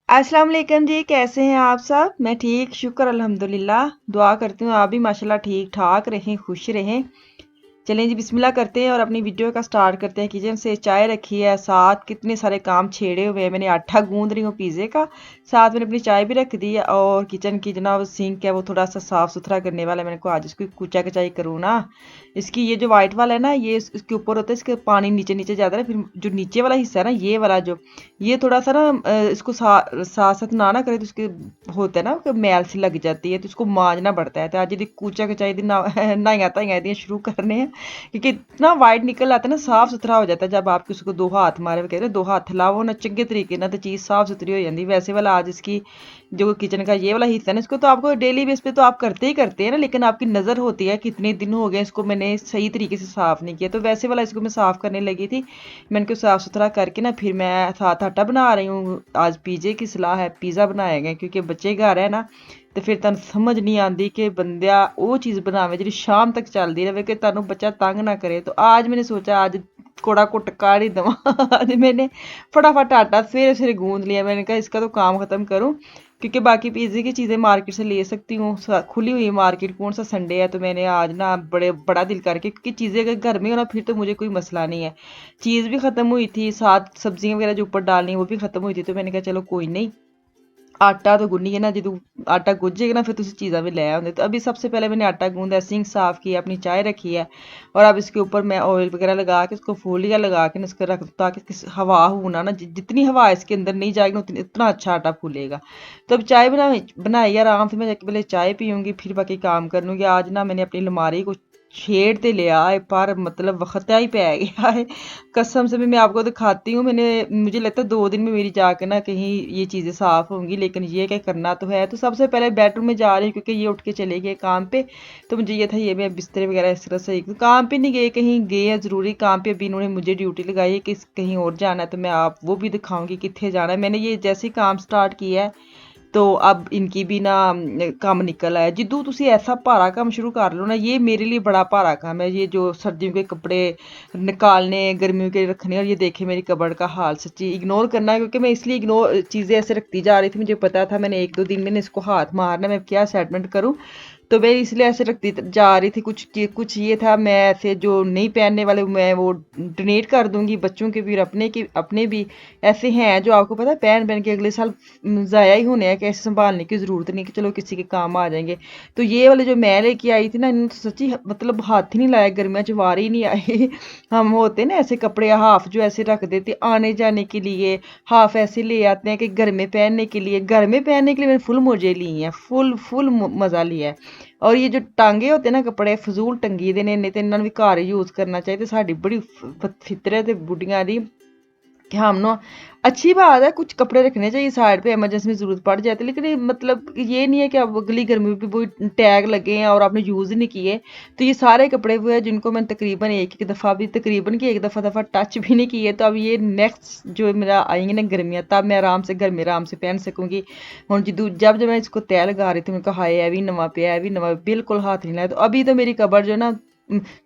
अस्सलाम वालेकुम जी, कैसे हैं आप सब? मैं ठीक, शुक्र अल्हम्दुलिल्लाह। दुआ करती हूँ आप भी माशाल्लाह ठीक ठाक रहें, खुश रहें। चलें जी, बिस्मिल्लाह करते हैं और अपनी वीडियो का स्टार्ट करते हैं। किचन से चाय रखी है, साथ कितने सारे काम छेड़े हुए हैं। मैंने आटा गूंद रही हूँ पिज़्ज़े का, साथ मैंने अपनी चाय भी रख दी है। और किचन की जनाब सिंक है वो थोड़ा सा साफ़ सुथरा करने वाला है। मैंने को आज इसको कूचा कचाई करूँ ना। इसकी ये जो वाइट वाला है ना, ये इसके ऊपर होता है, इसके पानी नीचे नीचे जाता है। फिर जो नीचे वाला हिस्सा है ना, ये वाला जो, ये थोड़ा सा ना इसको साथ साथ ना करे तो उसके होता है ना कि मैल सी लग जाती है, तो उसको मांजना पड़ता है। तो आज यदि कूचा कचाई दी ना नहाइया धोइया दी शुरू करने हैं, क्योंकि इतना वाइट निकल आता है ना, साफ सुथरा हो जाता है। जब आप उसको दो हाथ मारे हुए कहते हैं, दो हाथ लाओ ना चंगे तरीके ना, तो चीज़ साफ सुथरी हो जाती है। वैसे वाला आज इसकी जो किचन का ये वाला हिस्सा है ना, इसको तो आपको डेली बेस पे तो आप करते ही करते हैं ना, लेकिन आपकी नज़र होती है कितने दिन हो गए इसको मैंने सही तरीके से साफ़ नहीं किया। तो वैसे वाला इसको मैं साफ़ करने लगी थी। मैंने को साफ़ सुथरा करके ना, फिर मैं साथ आटा बना रही हूँ। आज पिज़्ज़े की सलाह है, पिज़्ज़ा बनाएगा क्योंकि बच्चे घर है ना। तो फिर तुहानू समझ नहीं आती कि बंदा वो चीज़ बनावे जी शाम तक चलती रहे कि तुहानू बच्चा तंग ना करे। तो आज मैंने सोचा आज कोड़ा कुट काढ़ ही देवां। आज मैंने फटाफट आटा सवेरे सवेरे गूंद लिया। मैंने कहा इसका तो काम ख़त्म करूँ, क्योंकि बाकी पिज़्ज़े की चीज़ें मार्केट से ले सकती हूँ। खुली हुई मार्केट, कौन सा संडे है। तो मैंने आज ना बड़ा दिल करके, क्योंकि चीज़ें अगर घर में हो ना फिर तो मुझे कोई मसला नहीं है। चीज़ भी ख़त्म हुई थी, साथ सब्जियां वगैरह जो ऊपर डालनी वो भी ख़त्म हुई थी। तो मैंने कहा चलो कोई नहीं, आटा तो गुन्निए ना, जो आटा गुज्जेगा ना फिर तुम चीज़ा भी ले आओगे। तो अभी सबसे पहले मैंने आटा गूंदा, सिंक साफ़ किया, अपनी चाय रखी है। और अब इसके ऊपर मैं ऑयल वगैरह लगा के इसको फोलिया लगा के इसको रख दूँ, ताकि हवा होना ना, जितनी हवा इसके अंदर नहीं जाएगी ना उतना अच्छा आटा फूलेगा। तो अब चाय बनाई आराम से, मैं जाके पहले चाय पीऊँगी फिर बाकी काम कर लूँगी। आज ना मैंने अपनी अलमारी को छेड़ ते लिया है, पर मतलब वखत ही पै गया है। कसम से भी मैं आपको दिखाती हूँ। मुझे लगता है 2 दिन में मेरी जाकर ना कहीं ये चीज़ें साफ़ होंगी, लेकिन ये क्या करना तो है। तो सबसे पहले बेडरूम में जा रही हूँ, क्योंकि ये उठ के चले गए काम पे। तो मुझे ये था ये मैं बिस्तर वगैरह इस तरह से, काम पे नहीं गए, कहीं गए हैं ज़रूरी काम पे। अभी इन्होंने मुझे ड्यूटी लगाई है कि कहीं और जाना है, तो मैं आप वो भी दिखाऊंगी कितने जाना है। मैंने ये जैसे ही काम स्टार्ट किया है, तो अब इनकी भी ना ਕੰਮ निकल आया। जिद्दू तुसी ऐसा भारा काम शुरू कर लो ना, ये मेरे लिए बड़ा भारा काम है। ये जो सर्दियों के कपड़े निकालने, गर्मियों के रखने, और ये देखे मेरी कबर्ड का हाल, सच्ची इग्नोर करना है। क्योंकि मैं इसलिए इग्नोर चीज़ें ऐसे रखती जा रही थी, मुझे पता था मैंने 1-2 दिन मैंने इसको हाथ मारना, मैं क्या सेटलमेंट करूँ। तो मैं इसलिए ऐसे रखती जा रही थी। कुछ ये था, मैं ऐसे जो नहीं पहनने वाले मैं वो डोनेट कर दूंगी, बच्चों के भी और अपने भी। ऐसे हैं जो आपको पता है पहन पहन के अगले साल ज़ाया ही होने हैं, कि ऐसे संभालने की ज़रूरत नहीं कि चलो किसी के काम आ जाएंगे। तो ये वाले जो मैं लेके आई थी ना, इन्होंने तो सच्ची मतलब हाथ ही नहीं लाया, गर्मियाँ च वार ही नहीं आए। हम होते ना ऐसे कपड़े हाफ जो ऐसे रख देते आने जाने के लिए, हाफ ऐसे ले आते हैं कि घर में पहनने के लिए। घर में पहनने के लिए मैंने फुल मौजे ली हैं, फुल फुल मज़ा लिया है। और ये जो टांगे होते ना कपड़े फजूल टंगी दे ने, नहीं तो इन्होंने भी घर यूज़ करना चाहिए। साड़ी बड़ी फितरत है बुढ़ियां दी कि हम ना, अच्छी बात है कुछ कपड़े रखने चाहिए साइड पे, इमरजेंसी में ज़रूरत पड़ जाती है। लेकिन ये मतलब ये नहीं है कि अब अगली गर्मी में भी वही टैग लगे हैं और आपने यूज़ ही नहीं किए। तो ये सारे कपड़े वो है जिनको मैंने तकरीबन एक एक दफ़ा भी, तकरीबन की एक दफ़ा टच भी नहीं किए। तो अब ये नेक्स्ट जो मेरा आएंगे ना गर्मियाँ, तब मैं आराम से घर में आराम से पहन सकूँगी। हूँ जब मैं इसको तय लगा रही थी, मैं कहा हाय है भी नवा पिया, है भी नवा, बिल्कुल हाथ नहीं लाया। तो अभी तो मेरी कबर जो ना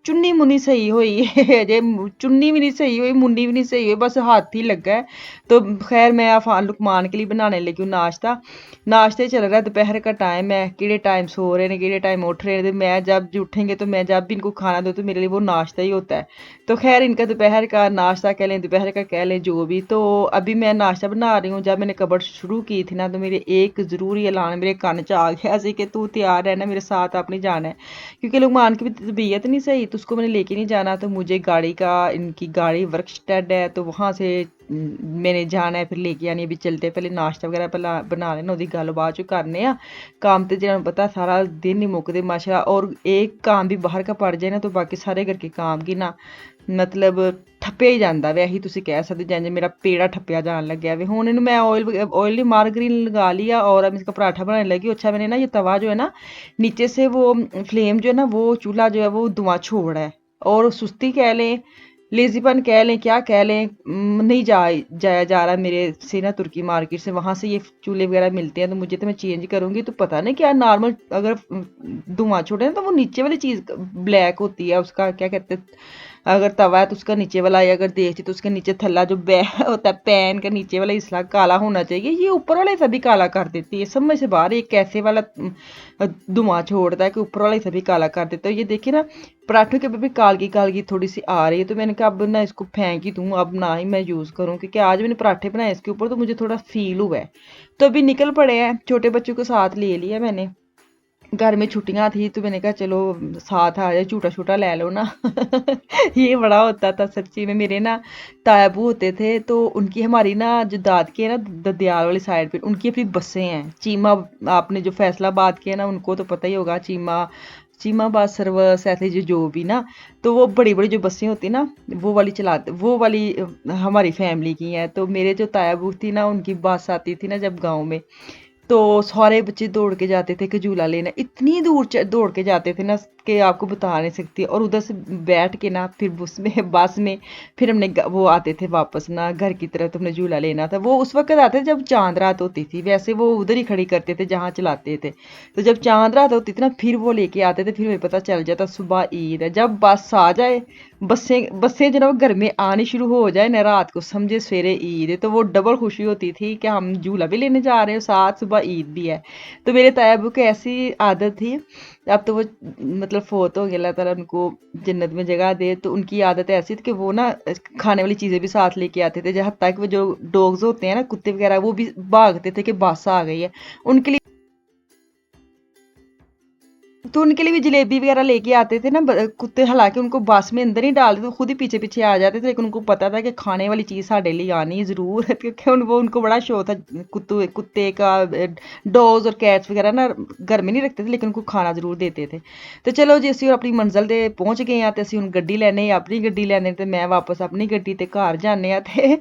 चुन्नी मुन्नी सही हुई है। जे चुन्नी भी नहीं सही हुई, मुन्नी भी नहीं सही हुई, बस हाथ ही लगा है। तो खैर मैं लुकमान के लिए बनाने लगी हूँ नाश्ता। नाश्ते चल रहा है, दोपहर का टाइम है, किड़े टाइम सो रहे हैं किड़े टाइम उठ रहे हैं। तो मैं जब भी उठेंगे, तो मैं जब भी इनको खाना दूँ तो मेरे लिए वो नाश्ता ही होता है। तो खैर इनका दोपहर का नाश्ता कह लें, दोपहर का कह लें, जो भी। तो अभी मैं नाश्ता बना रही हूँ। जब मैंने कबड़ शुरू की थी ना, तो मेरे एक ज़रूरी ऐलान मेरे कान च आ गया ऐसे कि तू तैयार है ना, मेरे साथ अपनी जाना है। क्योंकि लुकमान की भी तबीयत नहीं सही, तो उसको मैंने लेके नहीं जाना। तो मुझे गाड़ी का, इनकी गाड़ी वर्कशेड है, तो वहाँ से मैंने जाना है, फिर लेके आनी। अभी चलते पहले नाश्ता वगैरह पहला बना लेना, ਉਹਦੀ ਗੱਲ ਬਾਅਦ ਚ करने आ। काम तो जिन्हें पता सारा दिन नहीं मुकते माशाल्लाह। और एक काम भी बाहर का पड़ जाए ना, तो बाकी सारे घर के काम की ना मतलब ठप्पे ही ਜਾਂਦਾ ਵੇ। ਇਹੀ ਤੁਸੀਂ ਕਹਿ ਸਕਦੇ ਜਿਵੇਂ मेरा पेड़ा ठप्पिया जान लग गया वे। ਹੁਣ ਇਹਨੂੰ मैं ऑयल मार्गरीन लगा लिया और अब इसका पराठा बनाने लगी। अच्छा मैंने ना ये तवा जो है ना, नीचे से वो फ्लेम जो है ना, वो चूल्हा जो है वो धुआं छोड़ रहा है। और सुस्ती कह लें, लेजीपन कह लें, क्या कह लें, नहीं जाया जा रहा मेरे से ना तुर्की मार्केट से। वहाँ से ये चूल्हे वगैरह मिलते हैं, तो मुझे तो मैं चेंज करूँगी। तो पता नहीं क्या नॉर्मल अगर धुआं छोड़े ना, तो वो नीचे वाली चीज़ ब्लैक होती है, उसका क्या कहते हैं, अगर तवा है तो उसका नीचे वाला, या अगर देसी तो उसके नीचे थल्ला जो बै होता है पैन का नीचे वाला हिस्सा काला होना चाहिए। ये ऊपर वाला हिस्सा भी काला कर देती है, समझ से बाहर। ये कैसे वाला धुआं छोड़ता है कि ऊपर वाला हिस्सा भी काला कर देता है। ये देखिए ना पराठों के ऊपर भी कालगी कालगी थोड़ी सी आ रही है, तो मैंने कहा अब ना इसको फेंक ही दूँ, अब ना ही मैं यूज़ करूँ, क्योंकि आज मैंने पराठे बनाए इसके ऊपर तो मुझे थोड़ा फील हुआ है। तो अभी निकल पड़े हैं, छोटे बच्चों को साथ ले लिया मैंने, घर में छुट्टियां थी तो मैंने कहा चलो साथ आ जाए, झूठा छूटा ले लो ना। ये बड़ा होता था सच्ची में। मेरे ना तायाबू होते थे तो उनकी, हमारी ना जो दादके है ना ददियाल वाली साइड पे, उनकी अपनी बसें हैं। चीमा, आपने जो फैसलाबाद के है ना उनको तो पता ही होगा, चीमा चीमाबाद सर्वस ऐसे जो भी ना, तो वो बड़ी बड़ी जो बसें होती ना वो वाली चलाते, वो वाली हमारी फैमिली की हैं। तो मेरे जो तायाबू थी ना उनकी बस आती थी ना जब गाँव में, तो सारे बच्चे दौड़ के जाते थे कि झूला लेना। इतनी दूर दौड़ के जाते थे ना कि आपको बता नहीं सकती। और उधर से बैठ के ना फिर बस में फिर हमने वो आते थे वापस ना घर की तरफ, तो हमने झूला लेना था। वो उस वक्त आते थे जब चांद रात होती थी, वैसे वो उधर ही खड़ी करते थे जहाँ चलाते थे। तो जब चांद रात होती थी ना फिर वो लेके आते थे, फिर हमें पता चल जाता सुबह ईद है। जब बस आ जाए, बसें बसें जनाब घर में आनी शुरू हो जाए ना रात को, समझे सवेरे ईद है, तो वो डबल खुशी होती थी कि हम झूला भी लेने जा रहे हो, साथ सुबह ईद भी है। तो मेरे तायाबू की ऐसी आदत थी, अब तो वो मतलब फोत हो गया, अल्लाह ताला उनको जन्नत में जगह दे। तो उनकी आदत ऐसी थी कि वो ना खाने वाली चीज़ें भी साथ लेके आते थे, हत्ता कि वो जो डॉग्स होते हैं ना कुत्ते वगैरह, वो भी भागते थे कि बस आ गई है उनके लिए। तो उनके लिए भी जलेबी वगैरह लेके आते थे ना कुत्ते, हालांकि उनको बस में अंदर ही डालते, तो खुद ही पीछे पीछे आ जाते थे, लेकिन उनको पता था कि खाने वाली चीज़ साढ़े लिए आनी ज़रूर है, क्योंकि वो उनको बड़ा शौक था कुत्ते का। डॉग्स और कैट्स वगैरह ना घर में नहीं रखते थे, लेकिन उनको खाना ज़रूर देते थे। तो चलो जी ਅਸੀਂ अपनी मंजिल ਤੇ पहुंच गए हैं, तो ਅਸੀਂ ਹੁਣ ਗੱਡੀ ਲੈਣੇ, ਆਪਣੀ ਗੱਡੀ ਲੈਣੇ, ਤੇ ਮੈਂ ਵਾਪਸ ਆਪਣੀ ਗੱਡੀ ਤੇ ਘਰ ਜਾਂਦੇ ਆ। ਤੇ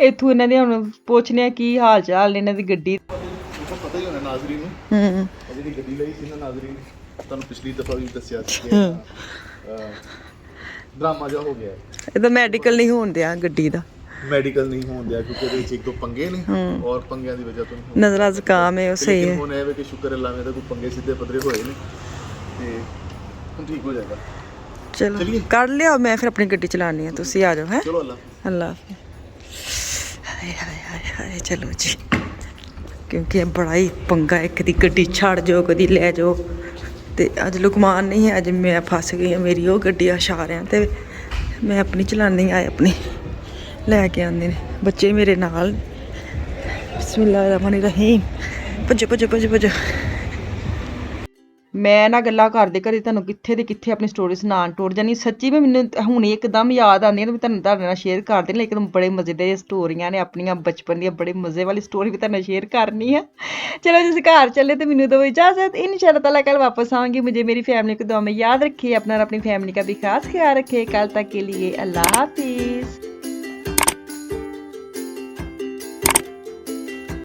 ਇੱਥੋਂ ਇਹਨਾਂ ਦੇ ਹੁਣ ਪੁੱਛਨੇ ਆ ਕੀ ਹਾਲ ਚਾਲ ਨੇ ਇਹਨਾਂ ਦੀ ਗੱਡੀ। ਪਤਾ ਹੀ ਹੋਣਾ ਨਾਜ਼ਰੀਨ ਨੂੰ, ਜਿਹੜੀ ਗੱਡੀ ਲਈ ਸੀ ਨਾ ਨਾਜ਼ਰੀਨ, ਤੁਹਾਨੂੰ ਪਿਛਲੀ ਦਫਾ ਵੀ ਦੱਸਿਆ ਸੀ ਕਿ ਡਰਾਮਾ ਜਿਹਾ ਹੋ ਗਿਆ। ਇਹਦਾ ਮੈਡੀਕਲ ਨਹੀਂ ਹੋਣ ਦਿਆ ਗੱਡੀ ਦਾ, ਮੈਡੀਕਲ ਨਹੀਂ ਹੋਣ ਦਿਆ ਕਿਉਂਕਿ ਇਹਦੇ ਵਿੱਚ ਇੱਕ ਦੋ ਪੰਗੇ ਨੇ, ਔਰ ਪੰਗਿਆਂ ਦੀ ਵਜ੍ਹਾ ਤੋਂ ਨਜ਼ਰਾ ਜ਼ੁਕਾਮ ਹੈ ਉਹ ਸਹੀ ਹੈ। ਹੁਣ ਇਹ ਵੇ ਕਿ ਸ਼ੁਕਰ ਅੱਲਾਹ ਮੇਰਾ ਕੋਈ ਪੰਗੇ ਸਿੱਧੇ ਪੱਧਰੇ ਹੋਏ ਨੇ ਤੇ ਹੁਣ ਠੀਕ ਹੋ ਜਾਏਗਾ। ਚਲੋ ਕੱਢ ਲਿਆ, ਮੈਂ ਫਿਰ ਆਪਣੀ ਗੱਡੀ ਚਲਾਉਣੀ ਹੈ, ਤੁਸੀਂ ਆ ਜਾਓ। ਹੈ ਚਲੋ ਅੱਲਾਹ ਹਾਏ ਹਾਏ ਹਾਏ ਹਾਏ। ਚਲੋ ਜੀ, क्योंकि बड़ा ही पंगा है, कभी गड्डी छड़ जाओ कभी ले जाओ। तो अज लुकमान नहीं है, अज मैं फस गई हाँ, मेरी वो गड्डी आ रहा तो मैं अपनी चलानी आए, अपनी लैके आते हैं बच्चे मेरे नाल। बिस्मिल्लाहिर्रहमानिर्रहीम। भजो भजो भजो भजो। मैं ना गल्लां करदे घरे तुहानूं कित्थे दे कित्थे अपनी स्टोरी सुनान टुर जानी। सच्ची में मैनूं हुणे एकदम याद आंदी है, मैं तुहानूं नाल शेयर कर देनी, लेकिन बड़े मज़ेदार स्टोरियां ने अपनियां बचपन दियां, बड़े मज़े वाली स्टोरी भी तुहानूं शेयर करनी है। चलो जिस घर चले तो मैनूं दो इजाज़त, इंशाअल्लाह ताला कल वापस आऊँगी। मुझे मेरी फैमिली को दुआ में याद रखिए, अपना और अपनी फैमिली का भी खास ख्याल रखिए। कल तक के लिए अल्लाह हाफिज़।